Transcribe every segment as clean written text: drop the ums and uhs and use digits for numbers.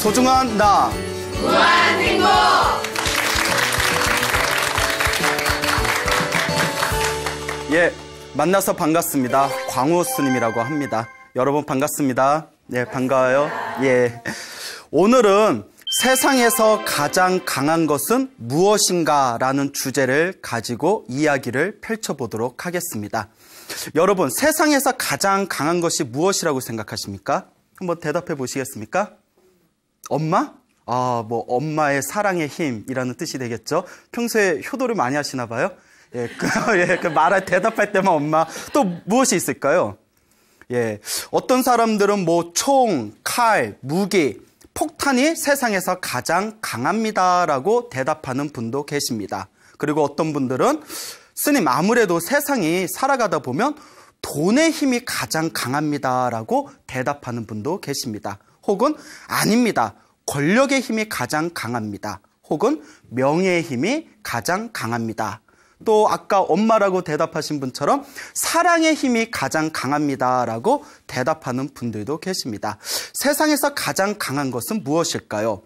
소중한 나 무한 행복. 예, 만나서 반갑습니다. 광호 스님이라고 합니다. 여러분 반갑습니다. 예, 반가워요. 예, 오늘은 세상에서 가장 강한 것은 무엇인가 라는 주제를 가지고 이야기를 펼쳐보도록 하겠습니다. 여러분, 세상에서 가장 강한 것이 무엇이라고 생각하십니까? 한번 대답해 보시겠습니까? 엄마? 뭐 엄마의 사랑의 힘이라는 뜻이 되겠죠. 평소에 효도를 많이 하시나 봐요. 예, 대답할 때만 엄마. 또 무엇이 있을까요? 예, 어떤 사람들은 뭐 총, 칼, 무기, 폭탄이 세상에서 가장 강합니다라고 대답하는 분도 계십니다. 그리고 어떤 분들은 스님, 아무래도 세상이 살아가다 보면 돈의 힘이 가장 강합니다라고 대답하는 분도 계십니다. 혹은 아닙니다. 권력의 힘이 가장 강합니다. 혹은 명예의 힘이 가장 강합니다. 또 아까 엄마라고 대답하신 분처럼 사랑의 힘이 가장 강합니다라고 대답하는 분들도 계십니다. 세상에서 가장 강한 것은 무엇일까요?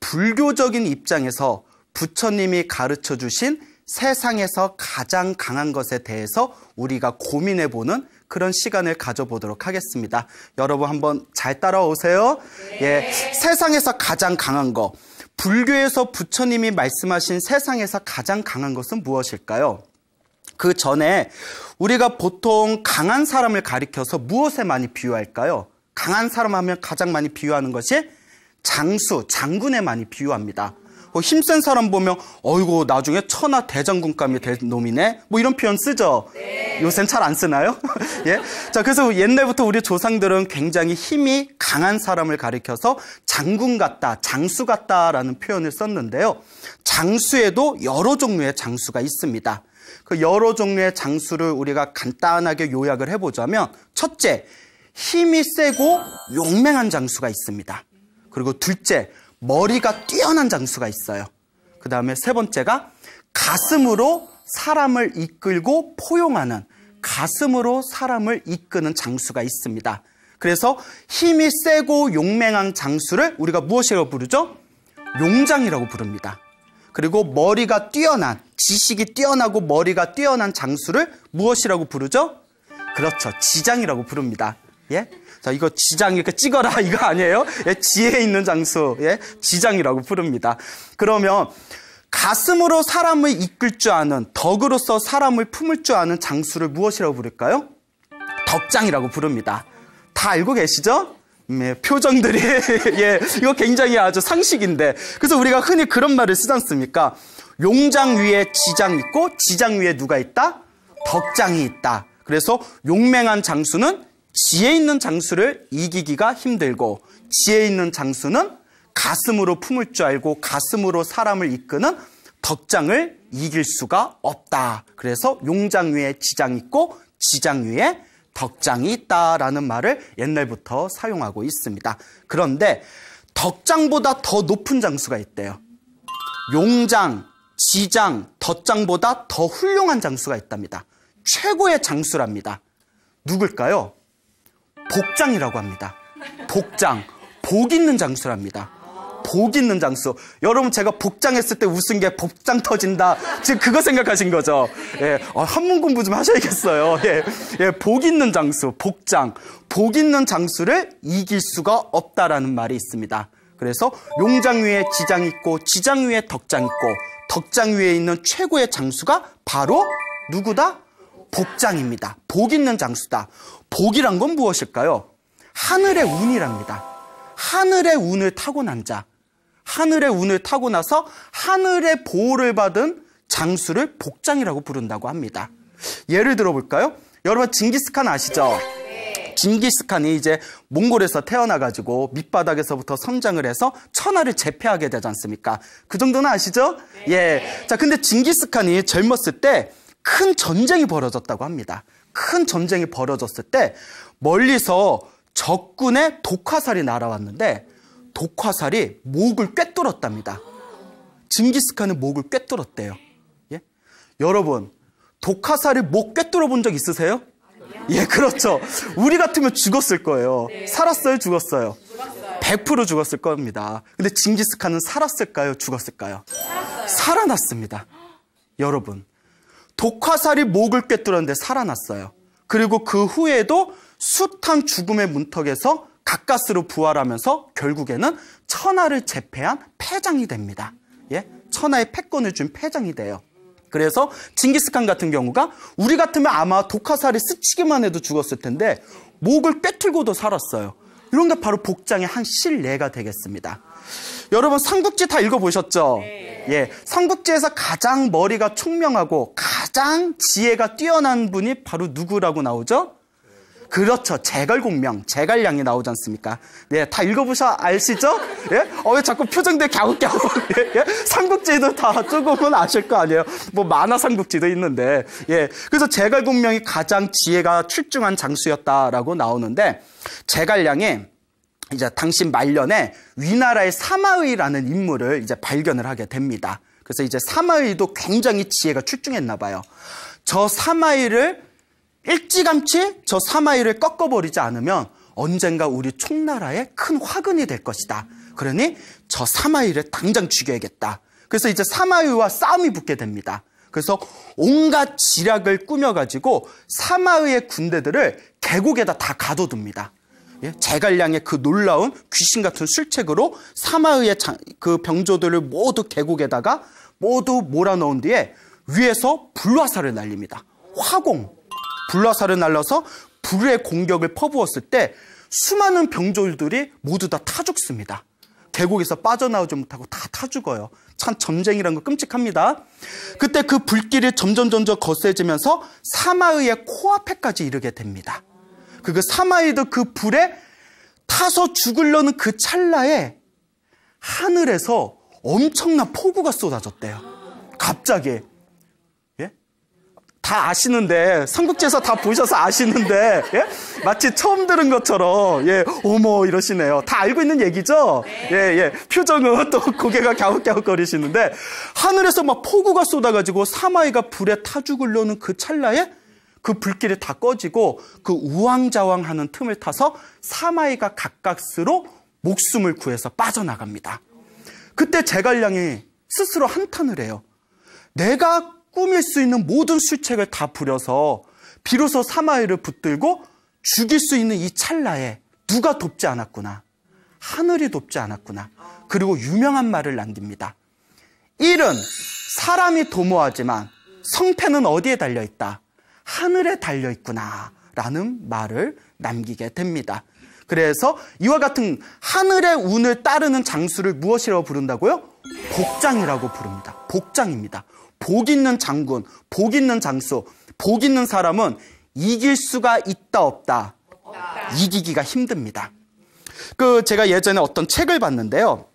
불교적인 입장에서 부처님이 가르쳐 주신 세상에서 가장 강한 것에 대해서 우리가 고민해보는 그런 시간을 가져보도록 하겠습니다. 여러분 한번 잘 따라오세요. 예, 세상에서 가장 강한 것. 불교에서 부처님이 말씀하신 세상에서 가장 강한 것은 무엇일까요? 그 전에 우리가 보통 강한 사람을 가리켜서 무엇에 많이 비유할까요? 강한 사람 하면 가장 많이 비유하는 것이 장수, 장군에 많이 비유합니다. 힘센 사람 보면 어이구 나중에 천하 대장군감이 될 놈이네 뭐 이런 표현 쓰죠. 네. 요새는 잘 안 쓰나요? 예. 자, 그래서 옛날부터 우리 조상들은 굉장히 힘이 강한 사람을 가리켜서 장군 같다, 장수 같다라는 표현을 썼는데요. 장수에도 여러 종류의 장수가 있습니다. 그 여러 종류의 장수를 우리가 간단하게 요약을 해보자면, 첫째, 힘이 세고 용맹한 장수가 있습니다. 그리고 둘째, 머리가 뛰어난 장수가 있어요. 그 다음에 세 번째가 가슴으로 사람을 이끌고 포용하는, 가슴으로 사람을 이끄는 장수가 있습니다. 그래서 힘이 세고 용맹한 장수를 우리가 무엇이라고 부르죠? 용장이라고 부릅니다. 그리고 머리가 뛰어난, 지식이 뛰어나고 머리가 뛰어난 장수를 무엇이라고 부르죠? 그렇죠, 지장이라고 부릅니다. 예? 자, 이거 지장 이렇게 찍어라 이거 아니에요? 예, 지혜 있는 장수, 예, 지장이라고 부릅니다. 그러면 가슴으로 사람을 이끌 줄 아는, 덕으로서 사람을 품을 줄 아는 장수를 무엇이라고 부를까요? 덕장이라고 부릅니다. 다 알고 계시죠? 예, 표정들이 예, 이거 굉장히 아주 상식인데, 그래서 우리가 흔히 그런 말을 쓰지 않습니까? 용장 위에 지장 있고 지장 위에 누가 있다? 덕장이 있다. 그래서 용맹한 장수는 지혜 있는 장수를 이기기가 힘들고, 지혜 있는 장수는 가슴으로 품을 줄 알고 가슴으로 사람을 이끄는 덕장을 이길 수가 없다. 그래서 용장 위에 지장 있고 지장 위에 덕장이 있다라는 말을 옛날부터 사용하고 있습니다. 그런데 덕장보다 더 높은 장수가 있대요. 용장, 지장, 덕장보다 더 훌륭한 장수가 있답니다. 최고의 장수랍니다. 누굴까요? 복장이라고 합니다. 복장, 복 있는 장수랍니다. 복 있는 장수. 여러분, 제가 복장했을 때 웃은 게 복장 터진다, 지금 그거 생각하신 거죠? 예, 한문 공부 좀 하셔야겠어요. 예, 복 있는 장수, 복장. 복 있는 장수를 이길 수가 없다라는 말이 있습니다. 그래서 용장 위에 지장 있고 지장 위에 덕장 있고 덕장 위에 있는 최고의 장수가 바로 누구다? 복장입니다. 복 있는 장수다. 복이란 건 무엇일까요? 하늘의 운이랍니다. 하늘의 운을 타고난 자, 하늘의 운을 타고나서 하늘의 보호를 받은 장수를 복장이라고 부른다고 합니다. 예를 들어볼까요? 여러분, 징기스칸 아시죠? 징기스칸이 이제 몽골에서 태어나가지고 밑바닥에서부터 성장을 해서 천하를 제패하게 되지 않습니까? 그 정도는 아시죠? 예. 자, 근데 징기스칸이 젊었을 때 큰 전쟁이 벌어졌다고 합니다. 큰 전쟁이 벌어졌을 때 멀리서 적군의 독화살이 날아왔는데 독화살이 목을 꿰뚫었답니다. 징기스칸은 목을 꿰뚫었대요. 예? 여러분, 독화살이 목 꿰뚫어 본 적 있으세요? 예, 그렇죠. 우리 같으면 죽었을 거예요. 살았어요, 죽었어요? 100% 죽었을 겁니다. 근데 징기스칸은 살았을까요? 죽었을까요? 살아났습니다. 여러분, 독화살이 목을 꿰뚫었는데 살아났어요. 그리고 그 후에도 숱한 죽음의 문턱에서 가까스로 부활하면서 결국에는 천하를 제패한 패장이 됩니다. 예? 천하의 패권을 준 패장이 돼요. 그래서 징기스칸 같은 경우가 우리 같으면 아마 독화살이 스치기만 해도 죽었을 텐데 목을 꿰뚫고도 살았어요. 이런 게 바로 복장의 한 실례가 되겠습니다. 여러분, 삼국지 다 읽어보셨죠? 네. 예, 삼국지에서 가장 머리가 총명하고 가장 지혜가 뛰어난 분이 바로 누구라고 나오죠? 그렇죠. 제갈공명, 제갈량이 나오지 않습니까? 네, 다 읽어보셔 아시죠? 예? 왜 자꾸 표정들 갸웃갸웃. 예? 삼국지도 다 조금은 아실 거 아니에요? 뭐 만화 삼국지도 있는데. 예. 그래서 제갈공명이 가장 지혜가 출중한 장수였다라고 나오는데, 제갈량이 이제 당시 말년에 위나라의 사마의라는 인물을 이제 발견을 하게 됩니다. 그래서 이제 사마의도 굉장히 지혜가 출중했나 봐요. 저 사마의를 일찌감치 저 사마이를 꺾어버리지 않으면 언젠가 우리 총나라에 큰 화근이 될 것이다. 그러니 저 사마이를 당장 죽여야겠다. 그래서 이제 사마이와 싸움이 붙게 됩니다. 그래서 온갖 지략을 꾸며가지고 사마이의 군대들을 계곡에다 다 가둬둡니다. 예? 제갈량의 그 놀라운 귀신 같은 술책으로 사마이의 그 병조들을 모두 계곡에다가 모두 몰아넣은 뒤에 위에서 불화살을 날립니다. 화공. 불화살을 날려서 불의 공격을 퍼부었을 때 수많은 병졸들이 모두 다 타 죽습니다. 계곡에서 빠져나오지 못하고 다 타 죽어요. 참 전쟁이란 거 끔찍합니다. 그때 그 불길이 점점 거세지면서 사마의의 코앞에까지 이르게 됩니다. 그 사마의도 그 불에 타서 죽으려는 그 찰나에 하늘에서 엄청난 폭우가 쏟아졌대요. 갑자기. 다 아시는데, 삼국지에서 다 보셔서 아시는데, 예? 마치 처음 들은 것처럼, 예, 어머, 이러시네요. 다 알고 있는 얘기죠? 예. 표정은 또 고개가 갸웃갸웃거리시는데, 하늘에서 막 폭우가 쏟아가지고 사마이가 불에 타 죽으려는 그 찰나에 그 불길이 다 꺼지고 그 우왕좌왕하는 틈을 타서 사마이가 가까스로 목숨을 구해서 빠져나갑니다. 그때 제갈량이 스스로 한탄을 해요. 내가 꾸밀 수 있는 모든 술책을 다 부려서 비로소 사마이를 붙들고 죽일 수 있는 이 찰나에 누가 돕지 않았구나. 하늘이 돕지 않았구나. 그리고 유명한 말을 남깁니다. 일은 사람이 도모하지만 성패는 어디에 달려있다? 하늘에 달려있구나 라는 말을 남기게 됩니다. 그래서 이와 같은 하늘의 운을 따르는 장수를 무엇이라고 부른다고요? 복장이라고 부릅니다. 복장입니다. 복 있는 장군, 복 있는 장수, 복 있는 사람은 이길 수가 있다 없다? 이기기가 힘듭니다. 제가 예전에 어떤 책을 봤는데요.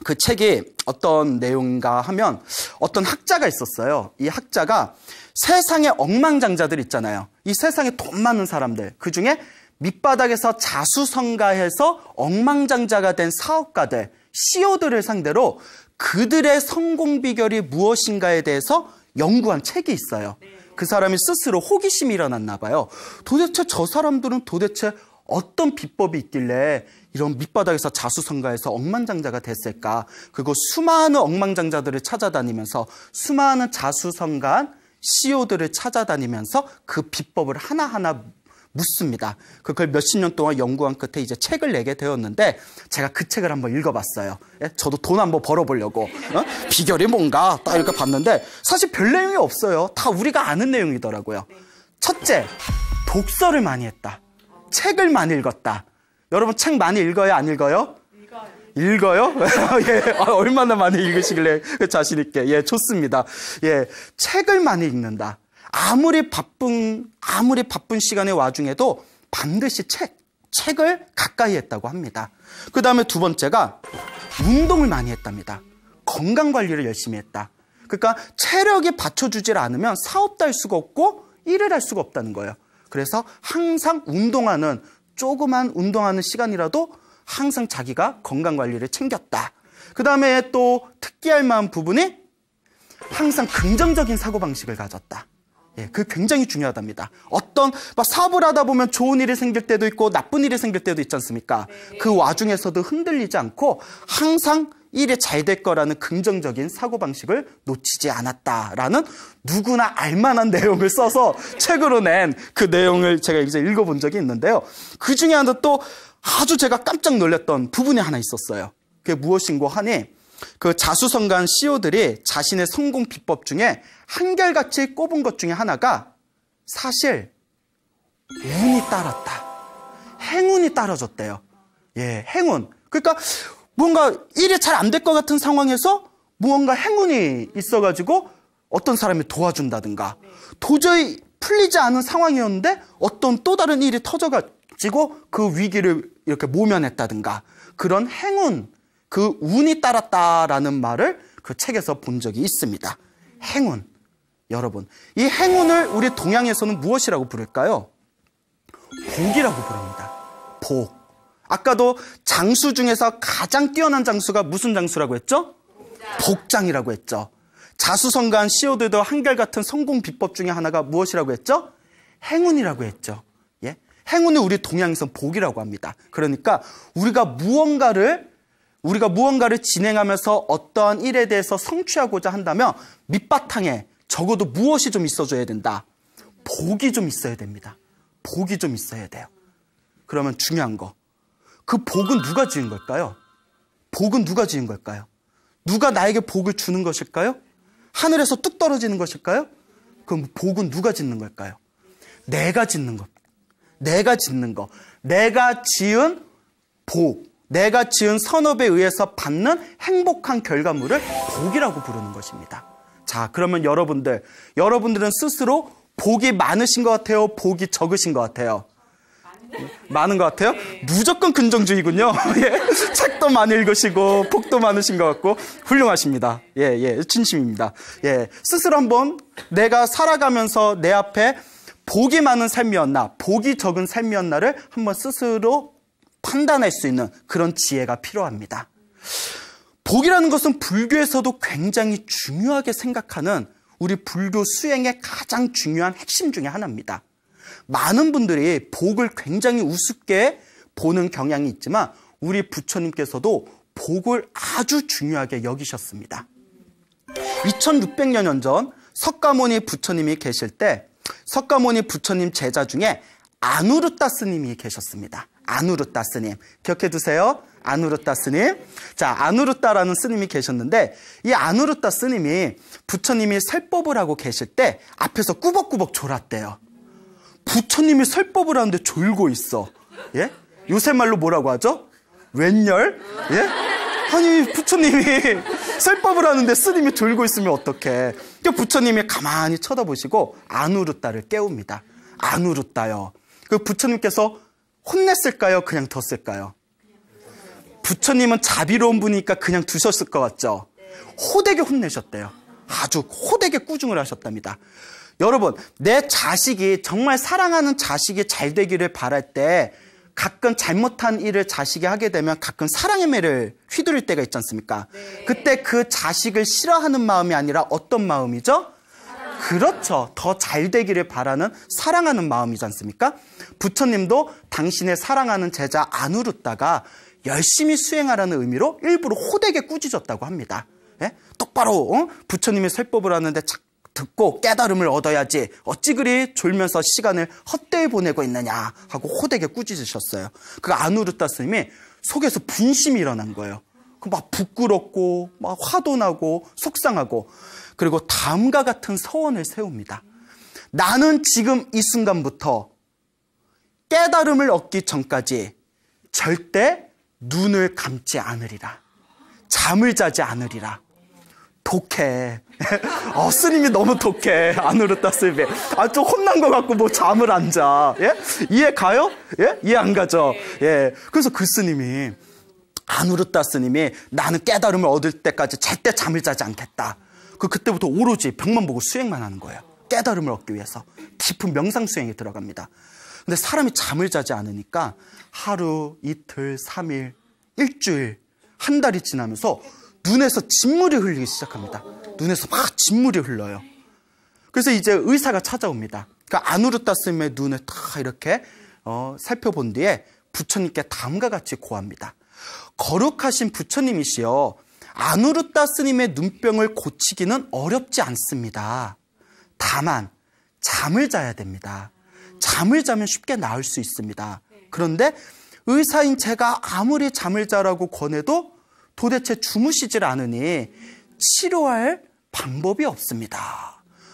그 책이 어떤 내용인가 하면 어떤 학자가 있었어요. 이 학자가 세상에 억만장자들 있잖아요. 이 세상에 돈 많은 사람들, 그중에 밑바닥에서 자수성가해서 억만장자가 된 사업가들, CEO들을 상대로 그들의 성공 비결이 무엇인가에 대해서 연구한 책이 있어요. 그 사람이 스스로 호기심이 일어났나 봐요. 도대체 저 사람들은 도대체 어떤 비법이 있길래 이런 밑바닥에서 자수성가해서 억만장자가 됐을까? 그리고 수많은 억만장자들을 찾아다니면서 수많은 자수성가한 CEO들을 찾아다니면서 그 비법을 하나하나 묻습니다. 그걸 몇십 년 동안 연구한 끝에 이제 책을 내게 되었는데 제가 그 책을 한번 읽어봤어요. 저도 돈 한번 벌어보려고. 비결이 뭔가 딱 이렇게 봤는데 사실 별 내용이 없어요. 다 우리가 아는 내용이더라고요. 첫째, 독서를 많이 했다. 책을 많이 읽었다. 여러분 책 많이 읽어요? 안 읽어요? 읽어요? 예, 얼마나 많이 읽으시길래 자신 있게. 예, 좋습니다. 예, 책을 많이 읽는다. 아무리 바쁜 시간의 와중에도 반드시 책을 가까이 했다고 합니다. 그 다음에 두 번째가 운동을 많이 했답니다. 건강 관리를 열심히 했다. 그러니까 체력이 받쳐주질 않으면 사업도 할 수가 없고 일을 할 수가 없다는 거예요. 그래서 항상 조그만 운동하는 시간이라도 항상 자기가 건강 관리를 챙겼다. 그 다음에 또 특기할 만한 부분이 항상 긍정적인 사고방식을 가졌다. 예, 그게 굉장히 중요하답니다. 어떤 막 사업을 하다 보면 좋은 일이 생길 때도 있고 나쁜 일이 생길 때도 있지 않습니까? 그 와중에서도 흔들리지 않고 항상 일이 잘 될 거라는 긍정적인 사고방식을 놓치지 않았다라는 누구나 알만한 내용을 써서 책으로 낸 그 내용을 제가 이제 읽어본 적이 있는데요. 그 중에 하나 또 아주 제가 깜짝 놀랐던 부분이 하나 있었어요. 그게 무엇인고 하니 그 자수성가한 CEO들이 자신의 성공 비법 중에 한결같이 꼽은 것 중에 하나가 사실 운이 따랐다. 행운이 따라줬대요. 예, 행운. 그러니까 뭔가 일이 잘 안 될 것 같은 상황에서 무언가 행운이 있어가지고 어떤 사람이 도와준다든가 도저히 풀리지 않은 상황이었는데 어떤 또 다른 일이 터져가지고 그 위기를 이렇게 모면했다든가 그런 행운, 그 운이 따랐다라는 말을 그 책에서 본 적이 있습니다. 행운. 여러분, 이 행운을 우리 동양에서는 무엇이라고 부를까요? 복이라고 부릅니다. 복. 아까도 장수 중에서 가장 뛰어난 장수가 무슨 장수라고 했죠? 복장이라고 했죠. 자수성가한 CEO들도 한결같은 성공 비법 중에 하나가 무엇이라고 했죠? 행운이라고 했죠. 예? 행운을 우리 동양에서는 복이라고 합니다. 그러니까 우리가 무언가를 진행하면서 어떠한 일에 대해서 성취하고자 한다면 밑바탕에 적어도 무엇이 좀 있어줘야 된다. 복이 좀 있어야 됩니다. 복이 좀 있어야 돼요. 그러면 중요한 거. 그 복은 누가 지은 걸까요? 복은 누가 지은 걸까요? 누가 나에게 복을 주는 것일까요? 하늘에서 뚝 떨어지는 것일까요? 그럼 복은 누가 짓는 걸까요? 내가 짓는 것. 내가 짓는 거. 내가 지은 복. 내가 지은 선업에 의해서 받는 행복한 결과물을 복이라고 부르는 것입니다. 자, 그러면 여러분들은 스스로 복이 많으신 것 같아요? 복이 적으신 것 같아요? 많은 것 같아요? 무조건 긍정주의군요. 예. 책도 많이 읽으시고 복도 많으신 것 같고 훌륭하십니다. 예, 진심입니다. 예, 스스로 한번 내가 살아가면서 내 앞에 복이 많은 삶이었나, 복이 적은 삶이었나를 한번 스스로 판단할 수 있는 그런 지혜가 필요합니다. 복이라는 것은 불교에서도 굉장히 중요하게 생각하는 우리 불교 수행의 가장 중요한 핵심 중에 하나입니다. 많은 분들이 복을 굉장히 우습게 보는 경향이 있지만 우리 부처님께서도 복을 아주 중요하게 여기셨습니다. 2600여 년 전 석가모니 부처님이 계실 때 석가모니 부처님 제자 중에 아누르타 스님이 계셨습니다. 아누르타 스님. 기억해 두세요. 아누르타 스님. 자, 아누르타라는 스님이 계셨는데 이 아누르타 스님이 부처님이 설법을 하고 계실 때 앞에서 꾸벅꾸벅 졸았대요. 부처님이 설법을 하는데 졸고 있어. 예? 요새 말로 뭐라고 하죠? 웬열? 예? 아니, 부처님이 설법을 하는데 스님이 졸고 있으면 어떡해. 그러니까 부처님이 가만히 쳐다보시고 아누르타를 깨웁니다. 아누르타요. 그 부처님께서 혼냈을까요? 그냥 뒀을까요? 부처님은 자비로운 분이니까 그냥 두셨을 것 같죠? 호되게 혼내셨대요. 아주 호되게 꾸중을 하셨답니다. 여러분, 내 자식이 정말 사랑하는 자식이 잘 되기를 바랄 때 가끔 잘못한 일을 자식이 하게 되면 가끔 사랑의 매를 휘두를 때가 있지 않습니까? 네. 그때 그 자식을 싫어하는 마음이 아니라 어떤 마음이죠? 그렇죠. 더 잘 되기를 바라는 사랑하는 마음이지 않습니까? 부처님도 당신의 사랑하는 제자 아누르타가 열심히 수행하라는 의미로 일부러 호되게 꾸짖었다고 합니다. 예? 똑바로 부처님이 설법을 하는데 듣고 깨달음을 얻어야지 어찌 그리 졸면서 시간을 헛되이 보내고 있느냐 하고 호되게 꾸짖으셨어요. 그 아누르타 스님이 속에서 분심이 일어난 거예요. 막 부끄럽고 막 화도 나고 속상하고 그리고 다음과 같은 서원을 세웁니다. 나는 지금 이 순간부터 깨달음을 얻기 전까지 절대 눈을 감지 않으리라. 잠을 자지 않으리라. 독해. 스님이 너무 독해. 아누르타 스님이. 좀 혼난 것 같고 뭐 잠을 안 자. 예? 이해 가요? 예? 이해 안 가죠? 예. 그래서 그 스님이, 아누르타 스님이 나는 깨달음을 얻을 때까지 절대 잠을 자지 않겠다. 그때부터 오로지 벽만 보고 수행만 하는 거예요. 깨달음을 얻기 위해서. 깊은 명상 수행에 들어갑니다. 근데 사람이 잠을 자지 않으니까 하루, 이틀, 3일, 일주일, 한 달이 지나면서 눈에서 진물이 흘리기 시작합니다. 눈에서 막 진물이 흘러요. 그래서 이제 의사가 찾아옵니다. 그러니까 아누르타 스님의 눈을 다 이렇게 살펴본 뒤에 부처님께 다음과 같이 고합니다. 거룩하신 부처님이시여, 아누르타 스님의 눈병을 고치기는 어렵지 않습니다. 다만 잠을 자야 됩니다. 잠을 자면 쉽게 나을 수 있습니다. 그런데 의사인 제가 아무리 잠을 자라고 권해도 도대체 주무시질 않으니 치료할 방법이 없습니다.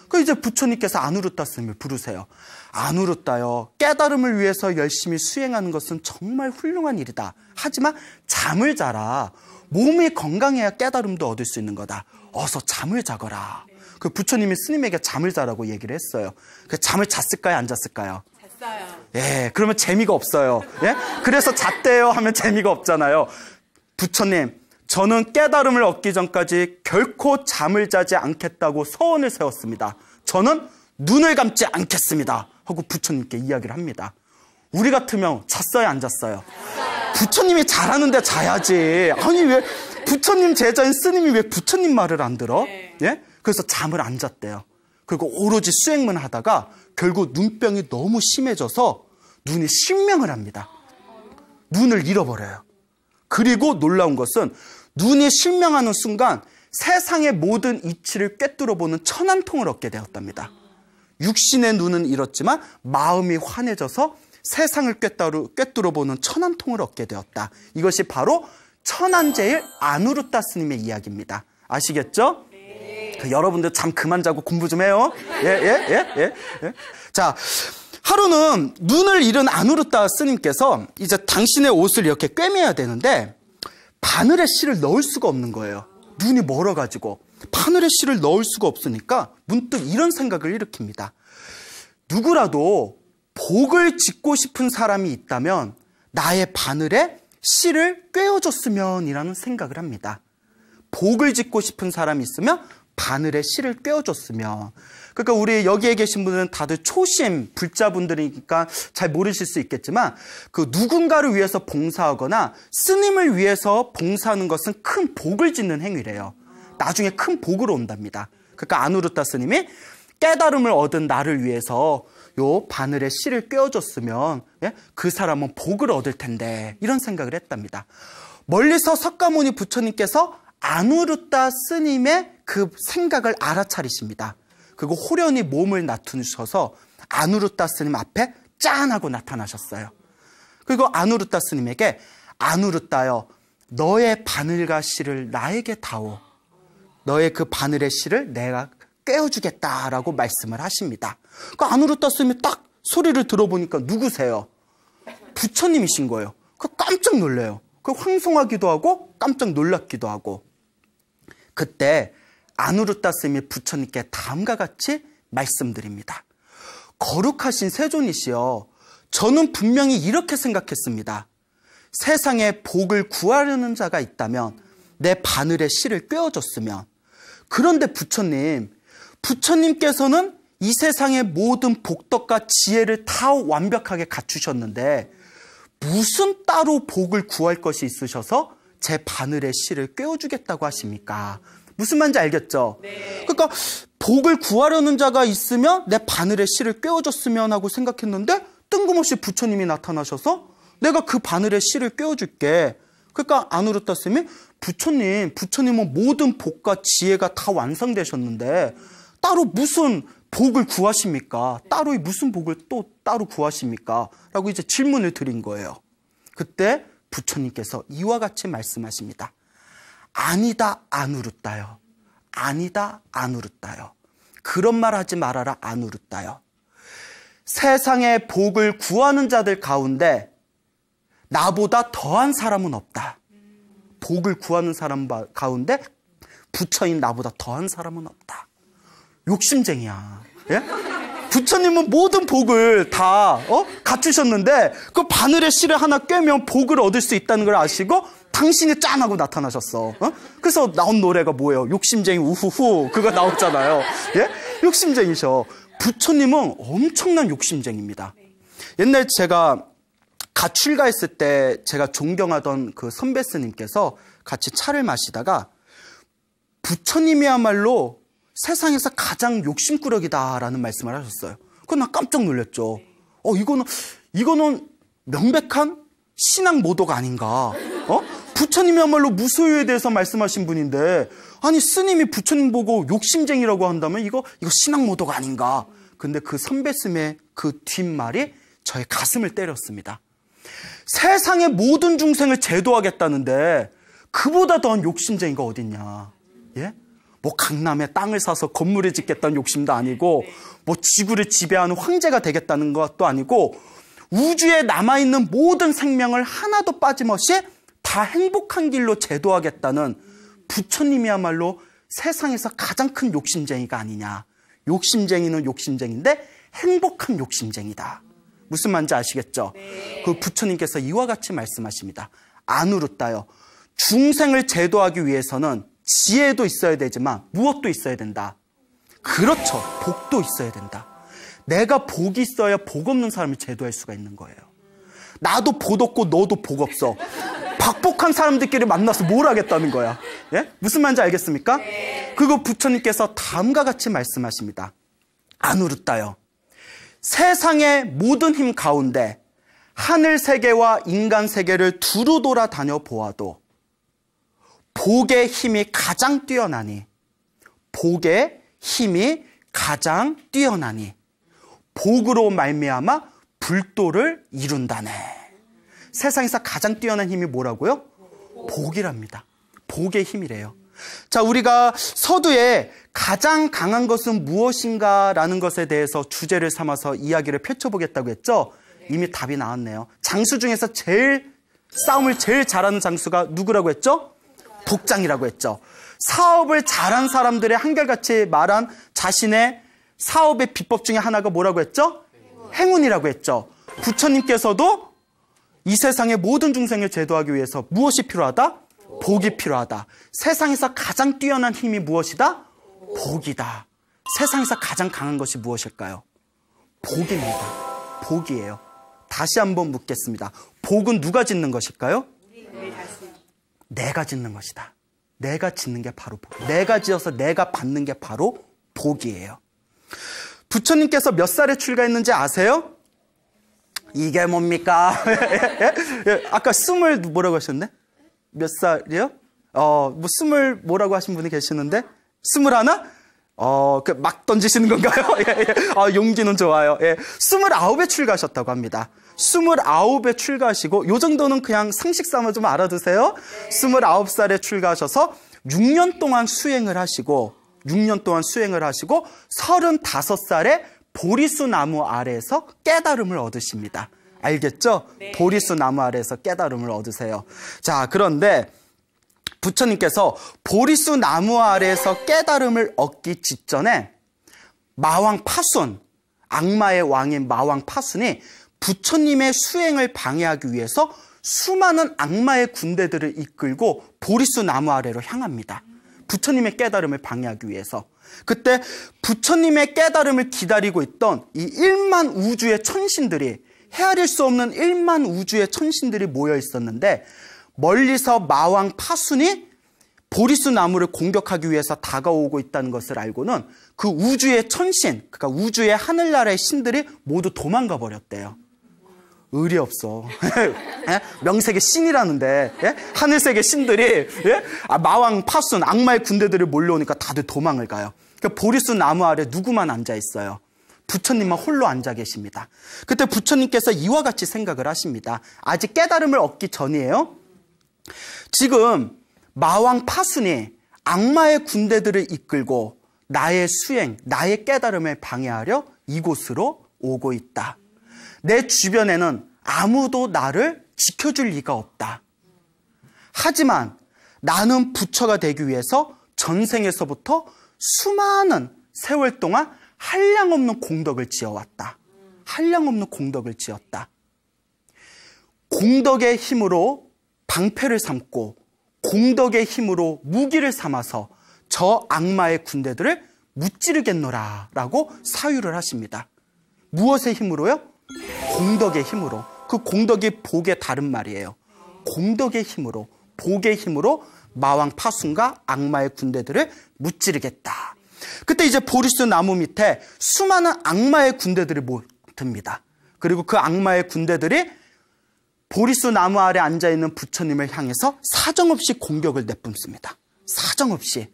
그 이제 부처님께서 아누르타 스님을 부르세요. 아누르타여, 깨달음을 위해서 열심히 수행하는 것은 정말 훌륭한 일이다. 하지만 잠을 자라. 몸이 건강해야 깨달음도 얻을 수 있는 거다. 어서 잠을 자거라. 그 부처님이 스님에게 잠을 자라고 얘기를 했어요. 그 잠을 잤을까요? 안 잤을까요? 잤어요. 예, 그러면 재미가 없어요. 예? 그래서 잤대요 하면 재미가 없잖아요. 부처님, 저는 깨달음을 얻기 전까지 결코 잠을 자지 않겠다고 서원을 세웠습니다. 저는 눈을 감지 않겠습니다. 하고 부처님께 이야기를 합니다. 우리 같으면 잤어요, 안 잤어요? 부처님이 잘하는데 자야지. 아니, 왜 부처님 제자인 스님이 왜 부처님 말을 안 들어? 예? 그래서 잠을 안 잤대요. 그리고 오로지 수행만 하다가 결국 눈병이 너무 심해져서 눈이 실명을 합니다. 눈을 잃어버려요. 그리고 놀라운 것은 눈이 실명하는 순간 세상의 모든 이치를 꿰뚫어보는 천안통을 얻게 되었답니다. 육신의 눈은 잃었지만 마음이 환해져서 세상을 꿰뚫어보는 천안통을 얻게 되었다. 이것이 바로 천안제일 아누르타 스님의 이야기입니다. 아시겠죠? 네. 여러분들 잠 그만 자고 공부 좀 해요. 예. 자, 하루는 눈을 잃은 아누르타 스님께서 이제 당신의 옷을 이렇게 꿰매야 되는데 바늘에 실을 넣을 수가 없는 거예요. 눈이 멀어가지고 바늘에 실을 넣을 수가 없으니까 문득 이런 생각을 일으킵니다. 누구라도 복을 짓고 싶은 사람이 있다면 나의 바늘에 실을 꿰어줬으면 이라는 생각을 합니다. 복을 짓고 싶은 사람이 있으면 바늘에 실을 꿰어줬으면. 그러니까 우리 여기에 계신 분들은 다들 초심 불자분들이니까 잘 모르실 수 있겠지만 그 누군가를 위해서 봉사하거나 스님을 위해서 봉사하는 것은 큰 복을 짓는 행위래요. 나중에 큰 복으로 온답니다. 그러니까 아누르타 스님이 깨달음을 얻은 나를 위해서 요 바늘에 실을 꿰어줬으면 그 사람은 복을 얻을 텐데 이런 생각을 했답니다. 멀리서 석가모니 부처님께서 아누르타 스님의 그 생각을 알아차리십니다. 그리고 호련히 몸을 낮추셔서 아누르타 스님 앞에 짠 하고 나타나셨어요. 그리고 아누르타 스님에게 아누르타여, 너의 바늘과 실을 나에게 다오. 너의 그 바늘의 실을 내가 꿰어주겠다라고 말씀을 하십니다. 그 아누르타 스님이 딱 소리를 들어보니까 누구세요? 부처님이신 거예요. 그 깜짝 놀래요. 그 황송하기도 하고 깜짝 놀랍기도 하고. 그때 아누르타 스님이 부처님께 다음과 같이 말씀드립니다. 거룩하신 세존이시여, 저는 분명히 이렇게 생각했습니다. 세상에 복을 구하려는 자가 있다면 내 바늘에 실을 꿰어줬으면. 그런데 부처님께서는 이 세상의 모든 복덕과 지혜를 다 완벽하게 갖추셨는데 무슨 따로 복을 구할 것이 있으셔서 제 바늘에 실을 꿰어주겠다고 하십니까? 무슨 말인지 알겠죠? 네. 그러니까 복을 구하려는 자가 있으면 내 바늘에 실을 꿰어줬으면 하고 생각했는데 뜬금없이 부처님이 나타나셔서 내가 그 바늘에 실을 꿰어줄게. 그러니까 아누르타 스님이 부처님은 모든 복과 지혜가 다 완성되셨는데 따로 무슨 복을 구하십니까? 따로 무슨 복을 또 따로 구하십니까? 라고 이제 질문을 드린 거예요. 그때 부처님께서 이와 같이 말씀하십니다. 아니다 아누르타요. 아니다 아누르타요. 그런 말 하지 말아라 아누르타요. 세상의 복을 구하는 자들 가운데 나보다 더한 사람은 없다. 복을 구하는 사람 가운데 부처인 나보다 더한 사람은 없다. 욕심쟁이야. 예? 부처님은 모든 복을 다 갖추셨는데 그 바늘에 실을 하나 꿰면 복을 얻을 수 있다는 걸 아시고 당신이 짠하고 나타나셨어. 그래서 나온 노래가 뭐예요? 욕심쟁이 우후후 그거 나왔잖아요. 예? 욕심쟁이셔. 부처님은 엄청난 욕심쟁이입니다. 옛날 제가 가출가했을 때 제가 존경하던 그 선배 스님께서 같이 차를 마시다가 부처님이야말로 세상에서 가장 욕심꾸러기다라는 말씀을 하셨어요. 그건 나 깜짝 놀랐죠. 이거는 명백한 신앙 모독 아닌가? 부처님이야말로 무소유에 대해서 말씀하신 분인데, 아니 스님이 부처님 보고 욕심쟁이라고 한다면 이거 신앙 모독 아닌가? 근데 그 선배스님의 그 뒷말이 저의 가슴을 때렸습니다. 세상의 모든 중생을 제도하겠다는데 그보다 더한 욕심쟁이가 어딨냐? 예? 뭐 강남에 땅을 사서 건물을 짓겠다는 욕심도 아니고, 뭐 지구를 지배하는 황제가 되겠다는 것도 아니고, 우주에 남아있는 모든 생명을 하나도 빠짐없이 다 행복한 길로 제도하겠다는 부처님이야말로 세상에서 가장 큰 욕심쟁이가 아니냐. 욕심쟁이는 욕심쟁이인데 행복한 욕심쟁이다. 무슨 말인지 아시겠죠? 네. 그 부처님께서 이와 같이 말씀하십니다. 안으루따요. 중생을 제도하기 위해서는 지혜도 있어야 되지만 무엇도 있어야 된다. 그렇죠. 복도 있어야 된다. 내가 복이 있어야 복 없는 사람을 제도할 수가 있는 거예요. 나도 복 없고 너도 복 없어. 박복한 사람들끼리 만나서 뭘 하겠다는 거야. 예? 무슨 말인지 알겠습니까? 네. 그리고 부처님께서 다음과 같이 말씀하십니다. 안으루따요. 세상의 모든 힘 가운데 하늘 세계와 인간 세계를 두루 돌아다녀 보아도 복의 힘이 가장 뛰어나니, 복의 힘이 가장 뛰어나니 복으로 말미암아 불도를 이룬다네. 세상에서 가장 뛰어난 힘이 뭐라고요? 복이랍니다. 복의 힘이래요. 자, 우리가 서두에 가장 강한 것은 무엇인가 라는 것에 대해서 주제를 삼아서 이야기를 펼쳐보겠다고 했죠? 이미 답이 나왔네요. 장수 중에서 싸움을 제일 잘하는 장수가 누구라고 했죠? 복장이라고 했죠. 사업을 잘한 사람들의 한결같이 말한 자신의 사업의 비법 중에 하나가 뭐라고 했죠? 행운이라고 했죠. 부처님께서도 이 세상의 모든 중생을 제도하기 위해서 무엇이 필요하다? 복이 필요하다. 세상에서 가장 뛰어난 힘이 무엇이다? 복이다. 세상에서 가장 강한 것이 무엇일까요? 복입니다. 복이에요. 다시 한번 묻겠습니다. 복은 누가 짓는 것일까요? 내가 짓는 것이다. 내가 짓는 게 바로 복. 내가 지어서 내가 받는 게 바로 복이에요. 부처님께서 몇 살에 출가했는지 아세요? 이게 뭡니까? 아까 20 뭐라고 하셨네? 몇 살이요? 뭐라고 하신 분이 계시는데? 21? 막 던지시는 건가요? 용기는 좋아요. 29에 출가하셨다고 합니다. 29에 출가하시고, 요 정도는 그냥 상식 삼아 좀 알아두세요. 29살에 출가하셔서 6년 동안 수행을 하시고, 35살에 보리수 나무 아래에서 깨달음을 얻으십니다. 알겠죠? 네. 보리수 나무 아래에서 깨달음을 얻으세요. 자, 그런데 부처님께서 보리수 나무 아래에서 깨달음을 얻기 직전에 마왕 파순, 악마의 왕인 마왕 파순이 부처님의 수행을 방해하기 위해서 수많은 악마의 군대들을 이끌고 보리수 나무 아래로 향합니다. 부처님의 깨달음을 방해하기 위해서. 그때 부처님의 깨달음을 기다리고 있던 이 1만 우주의 천신들이, 헤아릴 수 없는 1만 우주의 천신들이 모여 있었는데, 멀리서 마왕 파순이 보리수 나무를 공격하기 위해서 다가오고 있다는 것을 알고는 그 우주의 천신, 그러니까 우주의 하늘나라의 신들이 모두 도망가 버렸대요. 의리 없어. 명색의 신이라는데, 하늘색의 신들이, 마왕 파순, 악마의 군대들을 몰려오니까 다들 도망을 가요. 그러니까 보리수 나무 아래 누구만 앉아 있어요? 부처님만 홀로 앉아 계십니다. 그때 부처님께서 이와 같이 생각을 하십니다. 아직 깨달음을 얻기 전이에요. 지금 마왕 파순이 악마의 군대들을 이끌고 나의 수행, 나의 깨달음을 방해하려 이곳으로 오고 있다. 내 주변에는 아무도 나를 지켜줄 리가 없다. 하지만 나는 부처가 되기 위해서 전생에서부터 수많은 세월 동안 한량없는 공덕을 지어왔다. 한량없는 공덕을 지었다. 공덕의 힘으로 방패를 삼고 공덕의 힘으로 무기를 삼아서 저 악마의 군대들을 무찌르겠노라 라고 사유를 하십니다. 무엇의 힘으로요? 공덕의 힘으로. 그 공덕이 복의 다른 말이에요. 공덕의 힘으로, 복의 힘으로 마왕 파순과 악마의 군대들을 무찌르겠다. 그때 이제 보리수 나무 밑에 수많은 악마의 군대들이 모듭니다. 그리고 그 악마의 군대들이 보리수 나무 아래 앉아있는 부처님을 향해서 사정없이 공격을 내뿜습니다. 사정없이.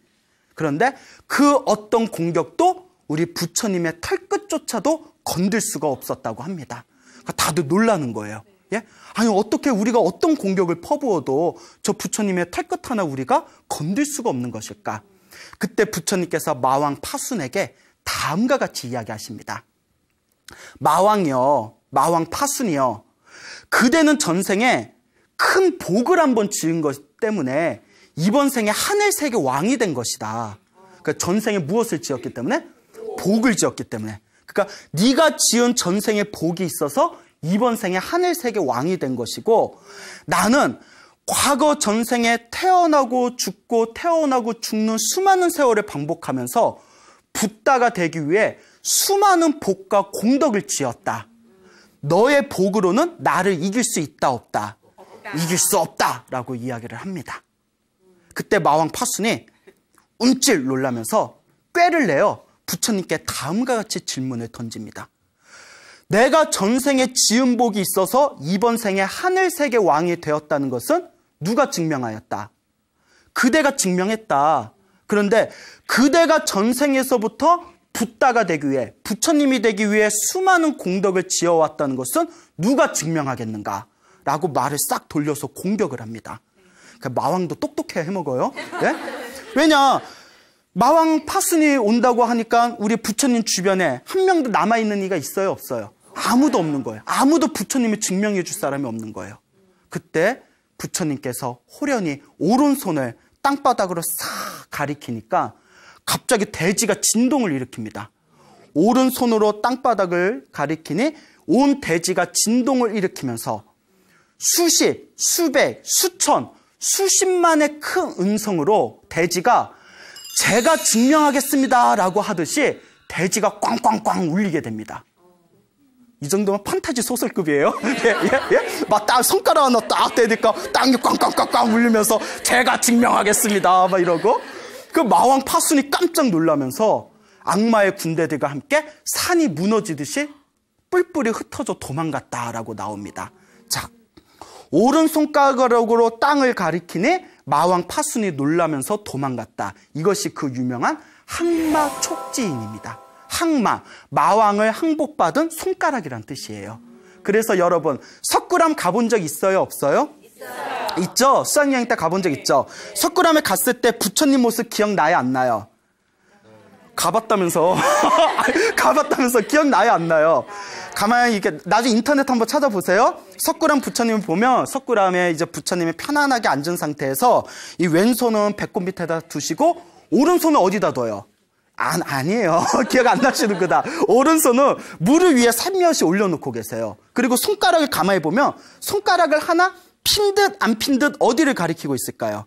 그런데 그 어떤 공격도 우리 부처님의 털끝조차도 건들 수가 없었다고 합니다. 그러니까 다들 놀라는 거예요. 예? 아니 어떻게 우리가 어떤 공격을 퍼부어도 저 부처님의 털끝 하나 우리가 건들 수가 없는 것일까? 그때 부처님께서 마왕 파순에게 다음과 같이 이야기하십니다. 마왕 파순이요. 그대는 전생에 큰 복을 한번 지은 것 때문에 이번 생에 하늘세계 왕이 된 것이다. 그러니까 전생에 무엇을 지었기 때문에? 복을 지었기 때문에. 그러니까 네가 지은 전생에 복이 있어서 이번 생에 하늘세계 왕이 된 것이고, 나는 과거 전생에 태어나고 죽고 태어나고 죽는 수많은 세월을 반복하면서 붓다가 되기 위해 수많은 복과 공덕을 지었다. 너의 복으로는 나를 이길 수 있다 없다? 이길 수 없다라고 이야기를 합니다. 그때 마왕 파순이 움찔 놀라면서 꾀를 내어 부처님께 다음과 같이 질문을 던집니다. 내가 전생에 지은 복이 있어서 이번 생에 하늘세계 왕이 되었다는 것은 누가 증명하였다? 그대가 증명했다. 그런데 그대가 전생에서부터 붓다가 되기 위해, 부처님이 되기 위해 수많은 공덕을 지어왔다는 것은 누가 증명하겠는가? 라고 말을 싹 돌려서 공격을 합니다. 그러니까 마왕도 똑똑해 해먹어요. 예? 왜냐? 마왕 파순이 온다고 하니까 우리 부처님 주변에 한 명도 남아있는 이가 있어요, 없어요? 아무도 없는 거예요. 아무도 부처님을 증명해 줄 사람이 없는 거예요. 그때 부처님께서 호련히 오른손을 땅바닥으로 싹 가리키니까 갑자기 대지가 진동을 일으킵니다. 오른손으로 땅바닥을 가리키니 온 대지가 진동을 일으키면서 수십, 수백, 수천, 수십만의 큰 음성으로 대지가 제가 증명하겠습니다 라고 하듯이 대지가 꽝꽝꽝 울리게 됩니다. 이 정도면 판타지 소설급이에요. 예? 막 딱 손가락 하나 딱 대니까 땅이 꽝꽝꽝꽝 울리면서 제가 증명하겠습니다 막 이러고, 그 마왕 파순이 깜짝 놀라면서 악마의 군대들과 함께 산이 무너지듯이 뿔뿔이 흩어져 도망갔다라고 나옵니다. 자, 오른손가락으로 땅을 가리키니 마왕 파순이 놀라면서 도망갔다. 이것이 그 유명한 항마 촉지인입니다. 항마, 마왕을 항복받은 손가락이란 뜻이에요. 그래서 여러분, 석굴암 가본 적 있어요, 없어요? 있어요. 있죠? 수학여행 때 가본 적 있죠? 석굴암에 갔을 때 부처님 모습 기억나요, 안 나요? 가봤다면서. 가봤다면서 기억나요, 안 나요? 가만히 이렇게 나중에 인터넷 한번 찾아보세요. 석굴암 부처님을 보면 석굴암에 이제 부처님이 편안하게 앉은 상태에서 이 왼손은 배꼽 밑에다 두시고 오른손은 어디다 둬요? 아니에요. 기억 안 나시는 거다. 오른손은 무릎 위에 살며시 올려놓고 계세요. 그리고 손가락을 가만히 보면 손가락을 하나 핀 듯 안 핀 듯 어디를 가리키고 있을까요?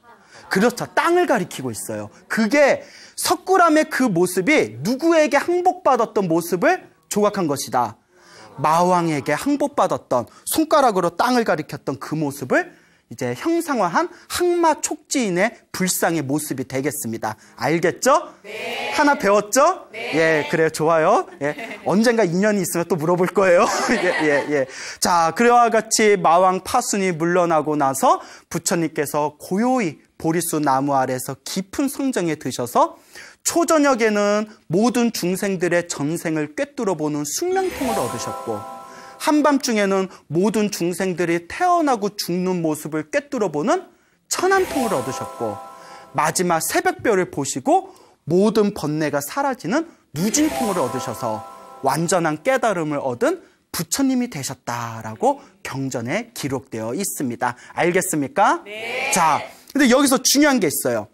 그렇죠. 땅을 가리키고 있어요. 그게 석굴암의 그 모습이 누구에게 항복받았던 모습을 조각한 것이다. 마왕에게 항복받았던, 손가락으로 땅을 가리켰던 그 모습을 이제 형상화한 항마 촉지인의 불상의 모습이 되겠습니다. 알겠죠? 네. 하나 배웠죠? 네. 예, 그래요. 좋아요. 예. 언젠가 인연이 있으면 또 물어볼 거예요. 예. 자, 그와 같이 마왕 파순이 물러나고 나서 부처님께서 고요히 보리수 나무 아래에서 깊은 성정에 드셔서 초저녁에는 모든 중생들의 전생을 꿰뚫어 보는 숙명통을 얻으셨고, 한밤중에는 모든 중생들이 태어나고 죽는 모습을 꿰뚫어 보는 천안통을 얻으셨고, 마지막 새벽별을 보시고 모든 번뇌가 사라지는 누진통을 얻으셔서 완전한 깨달음을 얻은 부처님이 되셨다라고 경전에 기록되어 있습니다. 알겠습니까? 네. 자, 근데 여기서 중요한 게 있어요.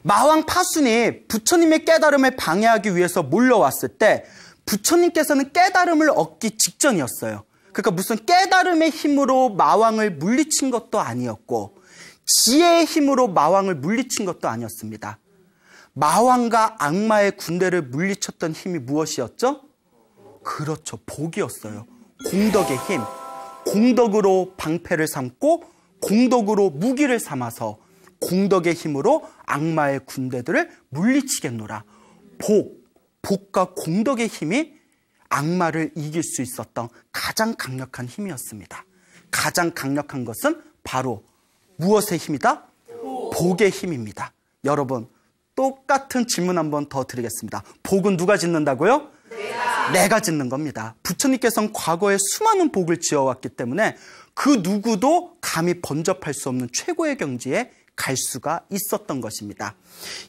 마왕 파순이 부처님의 깨달음을 방해하기 위해서 몰려왔을 때 부처님께서는 깨달음을 얻기 직전이었어요. 그러니까 무슨 깨달음의 힘으로 마왕을 물리친 것도 아니었고 지혜의 힘으로 마왕을 물리친 것도 아니었습니다. 마왕과 악마의 군대를 물리쳤던 힘이 무엇이었죠? 그렇죠. 복이었어요. 공덕의 힘. 공덕으로 방패를 삼고 공덕으로 무기를 삼아서 공덕의 힘으로 악마의 군대들을 물리치겠노라. 복과 공덕의 힘이 악마를 이길 수 있었던 가장 강력한 힘이었습니다. 가장 강력한 것은 바로 무엇의 힘이다? 복의 힘입니다. 여러분, 똑같은 질문 한번 더 드리겠습니다. 복은 누가 짓는다고요? 내가 짓는 겁니다. 부처님께서는 과거에 수많은 복을 지어왔기 때문에 그 누구도 감히 번접할 수 없는 최고의 경지에 갈 수가 있었던 것입니다.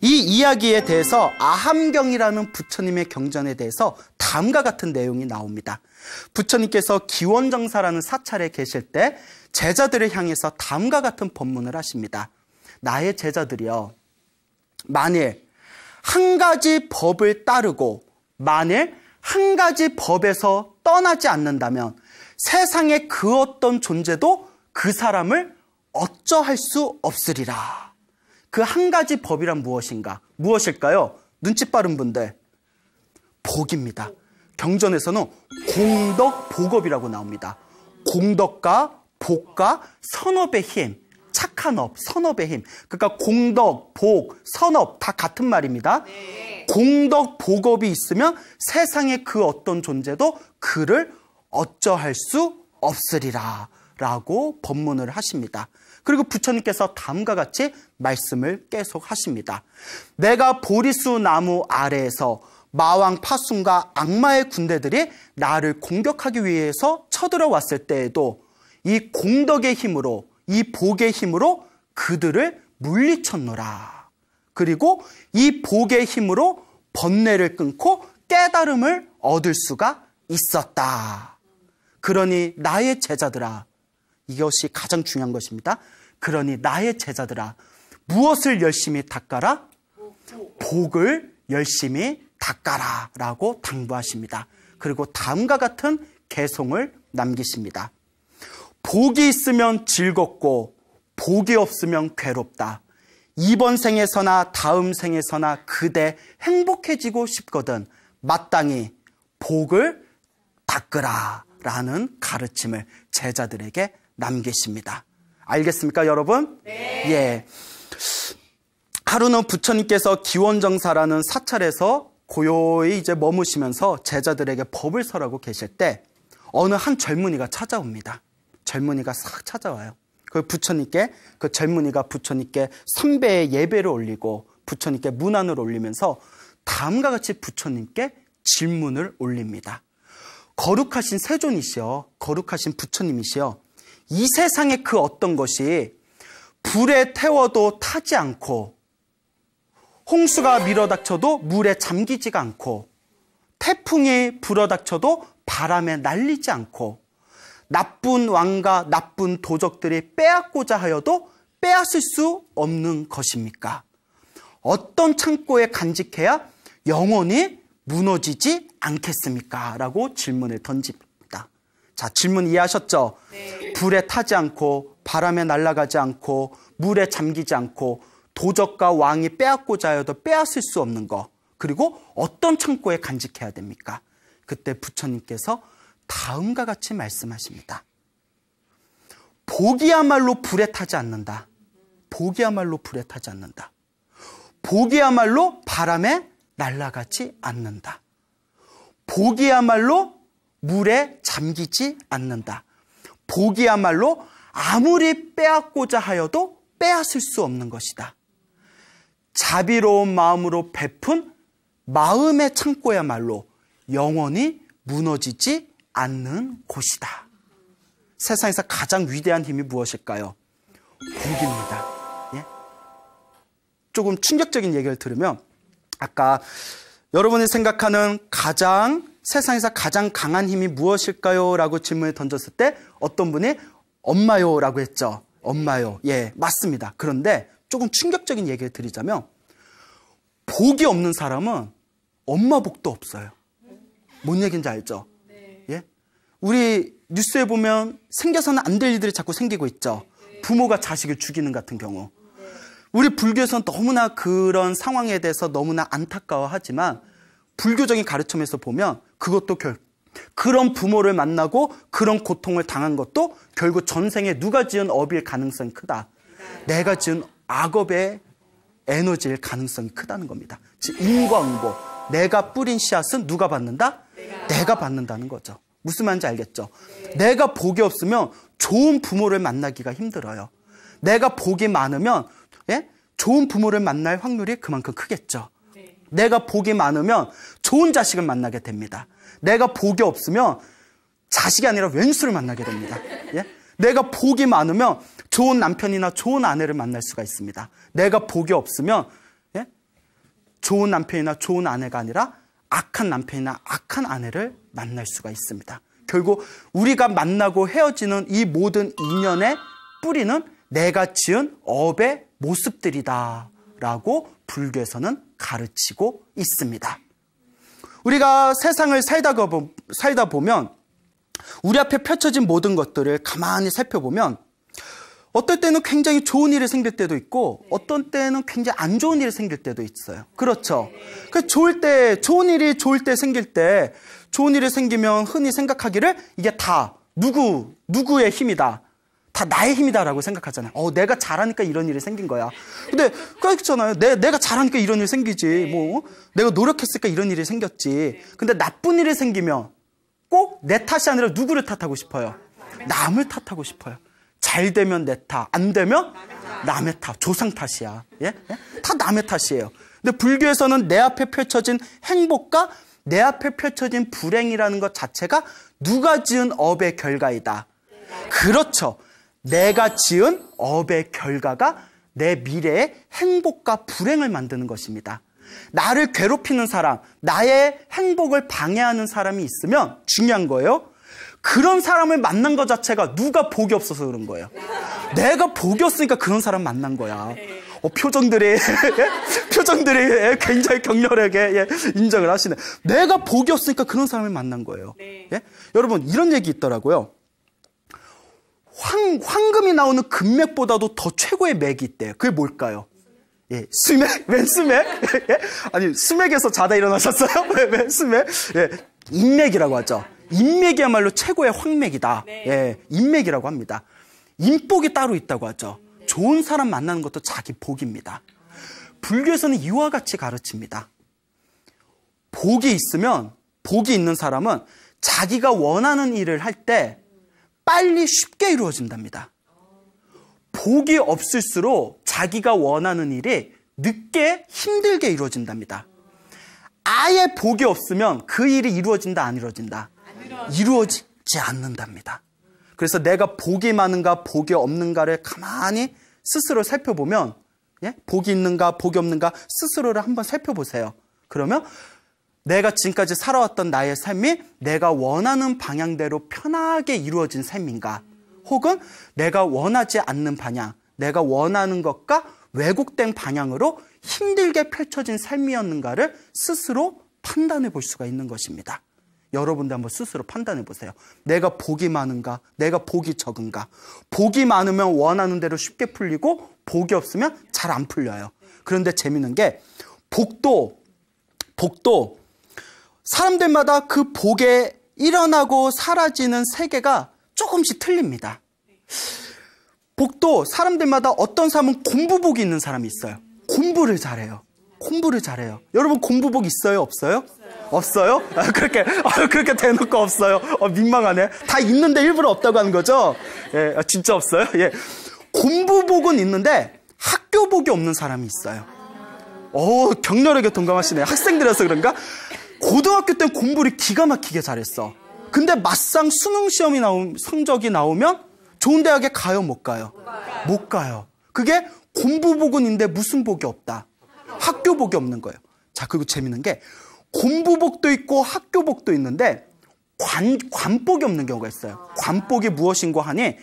이 이야기에 대해서 아함경이라는 부처님의 경전에 대해서 다음과 같은 내용이 나옵니다. 부처님께서 기원정사라는 사찰에 계실 때 제자들을 향해서 다음과 같은 법문을 하십니다. 나의 제자들이여, 만일 한 가지 법을 따르고 만일 한 가지 법에서 떠나지 않는다면 세상의 그 어떤 존재도 그 사람을 어쩌할 수 없으리라. 그 한 가지 법이란 무엇인가? 무엇일까요? 눈치 빠른 분들, 복입니다. 경전에서는 공덕 복업이라고 나옵니다. 공덕과 복과 선업의 힘, 착한 업, 선업의 힘. 그러니까 공덕, 복, 선업 다 같은 말입니다. 공덕, 복업이 있으면 세상의 그 어떤 존재도 그를 어쩌할 수 없으리라 라고 법문을 하십니다. 그리고 부처님께서 다음과 같이 말씀을 계속 하십니다. 내가 보리수 나무 아래에서 마왕 파순과 악마의 군대들이 나를 공격하기 위해서 쳐들어왔을 때에도 이 공덕의 힘으로, 이 복의 힘으로 그들을 물리쳤노라. 그리고 이 복의 힘으로 번뇌를 끊고 깨달음을 얻을 수가 있었다. 그러니 나의 제자들아, 이것이 가장 중요한 것입니다. 그러니 나의 제자들아, 무엇을 열심히 닦아라? 복을 열심히 닦아라 라고 당부하십니다. 그리고 다음과 같은 개송을 남기십니다. 복이 있으면 즐겁고 복이 없으면 괴롭다. 이번 생에서나 다음 생에서나 그대 행복해지고 싶거든 마땅히 복을 닦으라 라는 가르침을 제자들에게 남기십니다. 알겠습니까, 여러분? 네. 예. 하루는 부처님께서 기원정사라는 사찰에서 고요히 이제 머무시면서 제자들에게 법을 설하고 계실 때 어느 한 젊은이가 찾아옵니다. 젊은이가 싹 찾아와요. 그 젊은이가 부처님께 삼배의 예배를 올리고 부처님께 문안을 올리면서 다음과 같이 부처님께 질문을 올립니다. 거룩하신 세존이시여, 거룩하신 부처님이시여, 이 세상의 그 어떤 것이 불에 태워도 타지 않고 홍수가 밀어닥쳐도 물에 잠기지가 않고 태풍이 불어닥쳐도 바람에 날리지 않고 나쁜 왕과 나쁜 도적들이 빼앗고자 하여도 빼앗을 수 없는 것입니까? 어떤 창고에 간직해야 영원히 무너지지 않겠습니까? 라고 질문을 던집니다. 자, 질문 이해하셨죠? 네. 불에 타지 않고 바람에 날아가지 않고 물에 잠기지 않고 도적과 왕이 빼앗고자 하여도 빼앗을 수 없는 것, 그리고 어떤 창고에 간직해야 됩니까? 그때 부처님께서 다음과 같이 말씀하십니다. 복이야말로 불에 타지 않는다. 복이야말로 불에 타지 않는다. 복이야말로 바람에 날아가지 않는다. 복이야말로 물에 잠기지 않는다. 복이야말로 아무리 빼앗고자 하여도 빼앗을 수 없는 것이다. 자비로운 마음으로 베푼 마음의 창고야말로 영원히 무너지지 않는 곳이다. 세상에서 가장 위대한 힘이 무엇일까요? 복입니다. 예? 조금 충격적인 얘기를 들으면 아까 여러분이 생각하는 세상에서 가장 강한 힘이 무엇일까요? 라고 질문을 던졌을 때 어떤 분이 엄마요 라고 했죠. 엄마요. 예, 맞습니다. 그런데 조금 충격적인 얘기를 드리자면 복이 없는 사람은 엄마 복도 없어요. 뭔 얘기인지 알죠? 예? 우리 뉴스에 보면 생겨서는 안 될 일들이 자꾸 생기고 있죠. 부모가 자식을 죽이는 같은 경우. 우리 불교에서는 너무나 그런 상황에 대해서 너무나 안타까워하지만 불교적인 가르침에서 보면 그것도 그런 부모를 만나고 그런 고통을 당한 것도 결국 전생에 누가 지은 업일 가능성이 크다. 내가 지은 악업의 에너지일 가능성이 크다는 겁니다. 즉 인과응보. 내가 뿌린 씨앗은 누가 받는다? 내가 받는다는 거죠. 무슨 말인지 알겠죠? 내가 복이 없으면 좋은 부모를 만나기가 힘들어요. 내가 복이 많으면 좋은 부모를 만날 확률이 그만큼 크겠죠. 내가 복이 많으면 좋은 자식을 만나게 됩니다. 내가 복이 없으면 자식이 아니라 왼수를 만나게 됩니다. 내가 복이 많으면 좋은 남편이나 좋은 아내를 만날 수가 있습니다. 내가 복이 없으면 좋은 남편이나 좋은 아내가 아니라 악한 남편이나 악한 아내를 만날 수가 있습니다. 결국 우리가 만나고 헤어지는 이 모든 인연의 뿌리는 내가 지은 업의 모습들이다 라고 불교에서는 가르치고 있습니다. 우리가 세상을 살다 보면 우리 앞에 펼쳐진 모든 것들을 가만히 살펴보면 어떨 때는 굉장히 좋은 일이 생길 때도 있고 어떤 때는 굉장히 안 좋은 일이 생길 때도 있어요. 그렇죠? 좋은 일이 생길 때 좋은 일이 생기면 흔히 생각하기를 이게 다 누구의 힘이다. 다 나의 힘이다라고 생각하잖아요. 내가 잘하니까 이런 일이 생긴 거야. 근데 그렇잖아요. 내가 잘하니까 이런 일이 생기지. 내가 노력했으니까 이런 일이 생겼지. 근데 나쁜 일이 생기면 꼭 내 탓이 아니라 누구를 탓하고 싶어요? 남을 탓하고 싶어요. 잘 되면 내 탓, 안 되면 남의 탓, 조상 탓이야. 다 남의 탓이에요. 근데 불교에서는 내 앞에 펼쳐진 행복과 내 앞에 펼쳐진 불행이라는 것 자체가 누가 지은 업의 결과이다. 그렇죠. 내가 지은 업의 결과가 내 미래의 행복과 불행을 만드는 것입니다. 나를 괴롭히는 사람, 나의 행복을 방해하는 사람이 있으면 중요한 거예요. 그런 사람을 만난 것 자체가 누가 복이 없어서 그런 거예요. 내가 복이 없으니까 그런 사람 만난 거야. 표정들이 굉장히 격렬하게 인정을 하시네. 내가 복이 없으니까 그런 사람을 만난 거예요. 여러분 이런 얘기 있더라고요. 황금이 나오는 금맥보다도 더 최고의 맥이 있대요. 그게 뭘까요? 수맥? 웬 수맥? 아니 수맥에서 자다 일어나셨어요? 웬 수맥? 인맥이라고 하죠. 인맥이야말로 최고의 황맥이다. 인맥이라고 합니다. 인복이 따로 있다고 하죠. 좋은 사람 만나는 것도 자기 복입니다. 불교에서는 이와 같이 가르칩니다. 복이 있는 사람은 자기가 원하는 일을 할 때 빨리 쉽게 이루어진답니다. 복이 없을수록 자기가 원하는 일이 늦게 힘들게 이루어진답니다. 아예 복이 없으면 그 일이 이루어진다, 안 이루어진다? 이루어지지 않는답니다. 그래서 내가 복이 많은가 복이 없는가를 가만히 스스로 살펴보면 복이 있는가 복이 없는가 스스로를 한번 살펴보세요. 그러면 내가 지금까지 살아왔던 나의 삶이 내가 원하는 방향대로 편하게 이루어진 삶인가, 혹은 내가 원하지 않는 방향, 내가 원하는 것과 왜곡된 방향으로 힘들게 펼쳐진 삶이었는가를 스스로 판단해 볼 수가 있는 것입니다. 여러분도 한번 스스로 판단해 보세요. 내가 복이 많은가, 내가 복이 적은가. 복이 많으면 원하는 대로 쉽게 풀리고 복이 없으면 잘 안 풀려요. 그런데 재밌는 게 복도 사람들마다 그 복에 일어나고 사라지는 세계가 조금씩 틀립니다. 복도 사람들마다 어떤 사람은 공부복이 있는 사람이 있어요. 공부를 잘해요. 여러분 공부복 있어요? 없어요? 없어요? 그렇게 대놓고 없어요. 민망하네. 다 있는데 일부러 없다고 하는 거죠? 진짜 없어요? 공부복은 있는데 학교복이 없는 사람이 있어요. 격렬하게 동감하시네요. 학생들이라서 그런가? 고등학교 때 공부를 기가 막히게 잘했어. 근데 막상 수능 시험이 성적이 나오면 좋은 대학에 가요, 못 가요? 못 가요. 그게 공부복은 있는데 무슨 복이 없다? 학교복이 없는 거예요. 자, 그리고 재밌는 게 공부복도 있고 학교복도 있는데 관복이 없는 경우가 있어요. 관복이 무엇인고 하니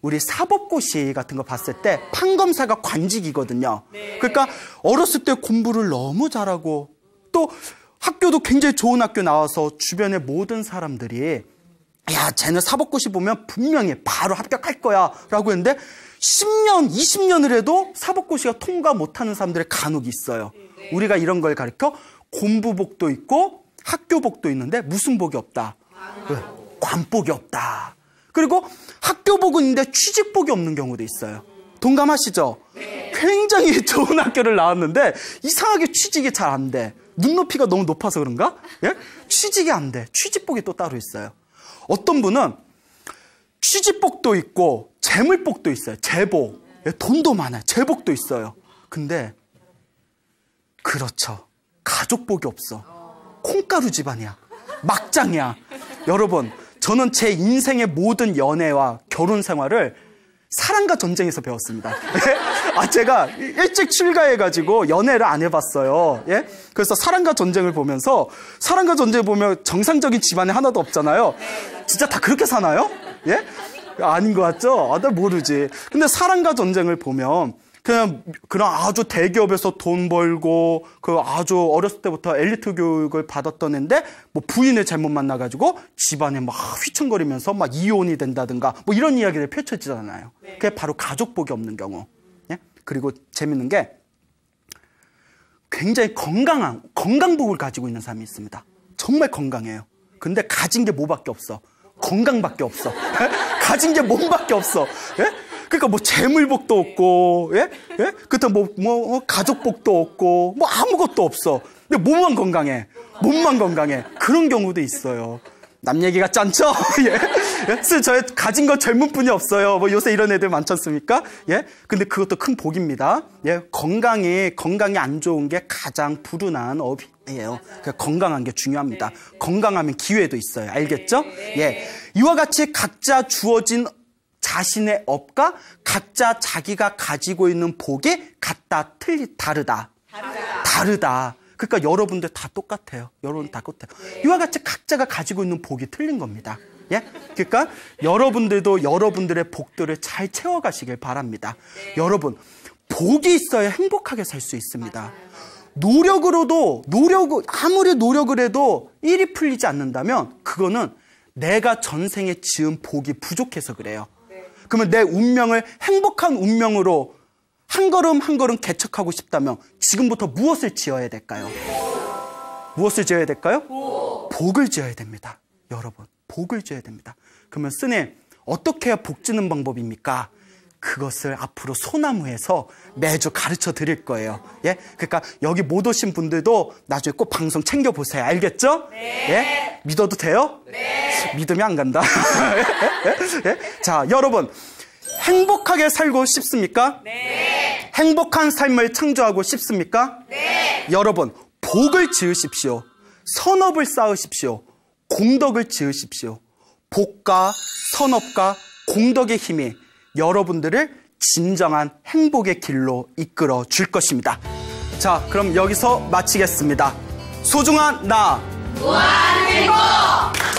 우리 사법고시 같은 거 봤을 때 판검사가 관직이거든요. 그러니까 어렸을 때 공부를 너무 잘하고 또 학교도 굉장히 좋은 학교 나와서 주변의 모든 사람들이 야, 쟤는 사법고시 보면 분명히 바로 합격할 거야 라고 했는데 10년, 20년을 해도 사법고시가 통과 못하는 사람들의 간혹 있어요. 우리가 이런 걸 가르쳐 공부복도 있고 학교복도 있는데 무슨 복이 없다? 관복이 없다. 그리고 학교복은 있는데 취직복이 없는 경우도 있어요. 동감하시죠? 굉장히 좋은 학교를 나왔는데 이상하게 취직이 잘 안 돼. 눈높이가 너무 높아서 그런가? 예? 취직이 안 돼. 취직복이 또 따로 있어요. 어떤 분은 취직복도 있고 재물복도 있어요. 재복. 예, 돈도 많아요. 재복도 있어요. 근데 그렇죠. 가족복이 없어. 콩가루 집안이야. 막장이야. 여러분, 저는 제 인생의 모든 연애와 결혼 생활을 사랑과 전쟁에서 배웠습니다. 제가 일찍 출가해가지고 연애를 안 해봤어요. 예? 그래서 사랑과 전쟁을 보면서, 사랑과 전쟁을 보면 정상적인 집안이 하나도 없잖아요. 진짜 다 그렇게 사나요? 예? 아닌 것 같죠? 나 모르지. 근데 사랑과 전쟁을 보면 그냥 그런 아주 대기업에서 돈 벌고 그 아주 어렸을 때부터 엘리트 교육을 받았던 애인데 뭐 부인을 잘못 만나가지고 집안에 막 휘청거리면서 막 이혼이 된다든가 뭐 이런 이야기를 펼쳐지잖아요. 그게 바로 가족복이 없는 경우. 예? 그리고 재밌는 게 굉장히 건강복을 가지고 있는 사람이 있습니다. 정말 건강해요. 근데 가진 게 뭐밖에 없어? 건강밖에 없어. 가진 게 몸밖에 없어. 예? 그러니까 뭐 재물복도 없고, 예? 예? 그때 뭐 가족복도 없고, 뭐 아무것도 없어. 근데 몸만 건강해. 몸만 건강해. 그런 경우도 있어요. 남 얘기 같지 않죠? 예? 그래서 저희 가진 건 젊은 뿐이 없어요. 뭐 요새 이런 애들 많지 않습니까? 예? 근데 그것도 큰 복입니다. 예? 건강이 안 좋은 게 가장 불운한 업이에요. 그러니까 건강한 게 중요합니다. 건강하면 기회도 있어요. 알겠죠? 예. 이와 같이 각자 주어진 자신의 업과 각자 자기가 가지고 있는 복이 같다, 다르다. 그러니까 여러분들 다 똑같아요. 여러분 다 똑같아요. 이와 같이 각자가 가지고 있는 복이 틀린 겁니다. 예? 그러니까 여러분들도 여러분들의 복들을 잘 채워가시길 바랍니다. 여러분, 복이 있어야 행복하게 살 수 있습니다. 아무리 노력을 해도 일이 풀리지 않는다면 그거는 내가 전생에 지은 복이 부족해서 그래요. 그러면 내 운명을 행복한 운명으로 한 걸음 한 걸음 개척하고 싶다면 지금부터 무엇을 지어야 될까요? 무엇을 지어야 될까요? 복을 지어야 됩니다. 여러분, 복을 지어야 됩니다. 그러면 스님, 어떻게 해야 복 지는 방법입니까? 그것을 앞으로 소나무에서 매주 가르쳐 드릴 거예요. 예? 그러니까 여기 못 오신 분들도 나중에 꼭 방송 챙겨보세요. 알겠죠? 네. 예? 믿어도 돼요? 네. 믿으면 안 간다. 예? 자, 여러분, 행복하게 살고 싶습니까? 네. 행복한 삶을 창조하고 싶습니까? 네. 여러분, 복을 지으십시오. 선업을 쌓으십시오. 공덕을 지으십시오. 복과 선업과 공덕의 힘이 여러분들을 진정한 행복의 길로 이끌어 줄 것입니다. 자, 그럼 여기서 마치겠습니다. 소중한 나 무한행복!